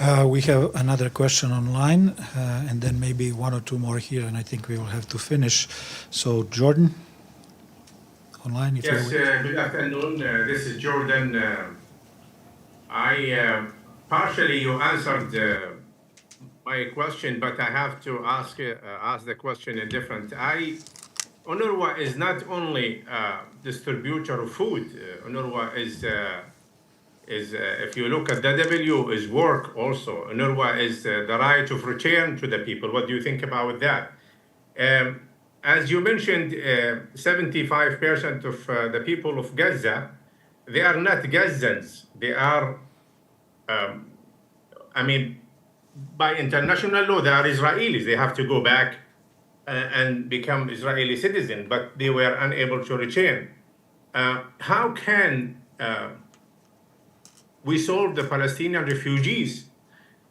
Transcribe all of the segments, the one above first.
We have another question online, and then maybe one or two more here, and I think we will have to finish. So, Jordan, online, if yes, you good afternoon. This is Jordan. Partially you answered my question, but I have to ask the question in different. UNRWA is not only a distributor of food. UNRWA is if you look at the W, is work also. UNRWA is the right of return to the people. What do you think about that? As you mentioned, 75% of the people of Gaza, they are not Gazans. They are, by international law, they are Israelis. They have to go back and become Israeli citizens, but they were unable to return. How can we solve the Palestinian refugees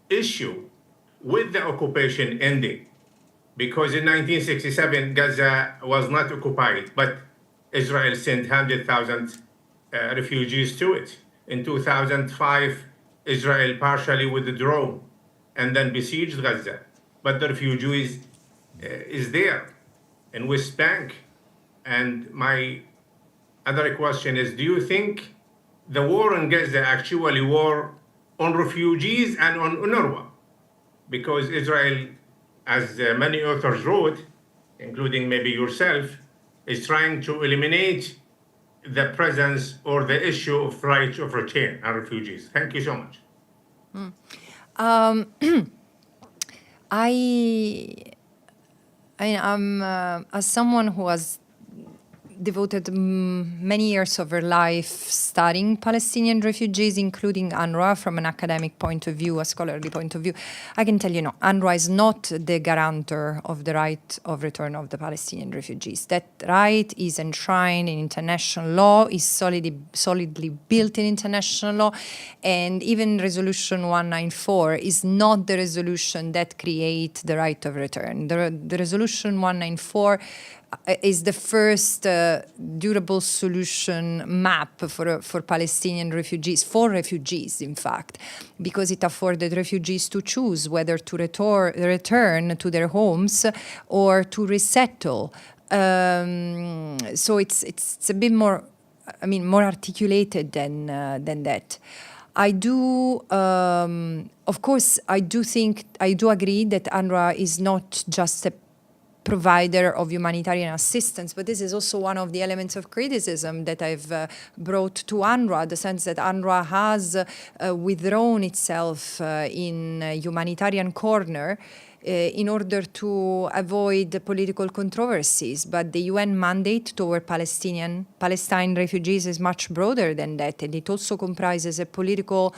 issue with the occupation ending? Because in 1967, Gaza was not occupied, but Israel sent 100,000 refugees to it. In 2005, Israel partially withdrew and then besieged Gaza. But the refugees is there in West Bank. And my other question is, do you think the war in Gaza actually war on refugees and on UNRWA? Because Israel, as many authors wrote, including maybe yourself, is trying to eliminate the presence or the issue of right of return and refugees. Thank you so much. I'm as someone who has devoted many years of her life studying Palestinian refugees, including UNRWA from an academic point of view, a scholarly point of view, I can tell you, no, UNRWA is not the guarantor of the right of return of the Palestinian refugees. That right is enshrined in international law, is solidly built in international law, and even Resolution 194 is not the resolution that creates the right of return. The Resolution 194 is the first durable solution map for Palestinian refugees, for refugees, in fact, because it afforded refugees to choose whether to return to their homes or to resettle. So it's a bit more, more articulated than that. I do, of course, I do agree that UNRWA is not just a provider of humanitarian assistance, but this is also one of the elements of criticism that I've brought to UNRWA, the sense that UNRWA has withdrawn itself in a humanitarian corner in order to avoid political controversies. But the UN mandate toward Palestine refugees is much broader than that, and it also comprises a political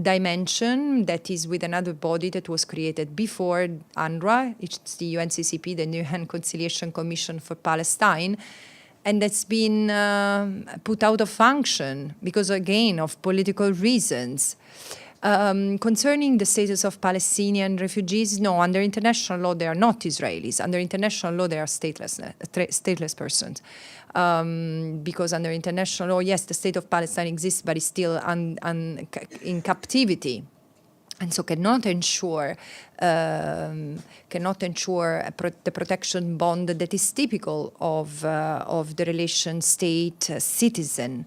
dimension that is with another body that was created before UNRWA. It's the UNCCP, the UN Conciliation Commission for Palestine, and that's been put out of function because, again, of political reasons. Concerning the status of Palestinian refugees, no, under international law, they are not Israelis. Under international law, they are stateless persons. Because under international law, yes, the state of Palestine exists, but it's still in captivity. And so cannot ensure the protection bond that is typical of the relation state-citizen.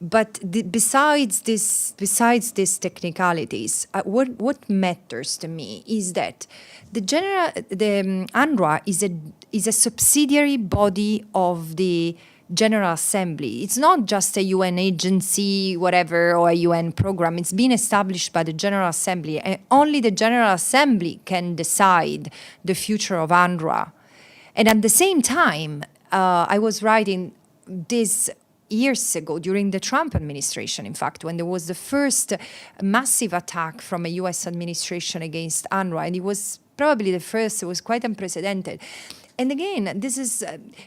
But besides these technicalities, what matters to me is that the UNRWA is a subsidiary body of the General Assembly. It's not just a UN agency, whatever, or a UN program. It's been established by the General Assembly, and only the General Assembly can decide the future of UNRWA. And at the same time, I was writing this years ago, during the Trump administration, in fact, when there was the first massive attack from a US administration against UNRWA, and it was probably the first, it was quite unprecedented. And again, this is,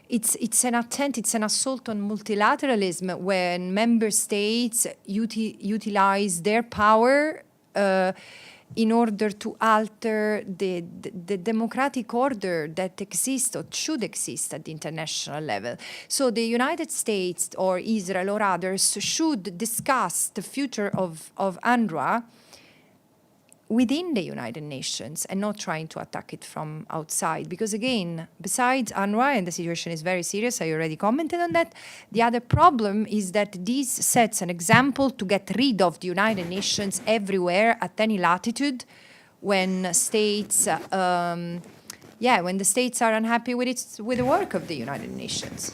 it's an assault on multilateralism when member states utilize their power in order to alter the democratic order that exists or should exist at the international level. So the United States or Israel or others should discuss the future of UNRWA within the United Nations and not trying to attack it from outside. Because again, besides UNRWA, and the situation is very serious, I already commented on that, the other problem is that this sets an example to get rid of the United Nations everywhere at any latitude when states, when the states are unhappy with the work of the United Nations.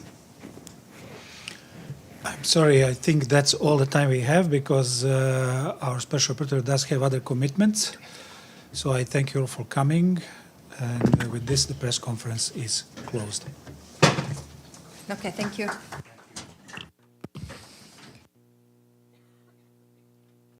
I'm sorry, I think that's all the time we have because our special rapporteur does have other commitments. So I thank you all for coming. And with this, the press conference is closed. Okay, thank you.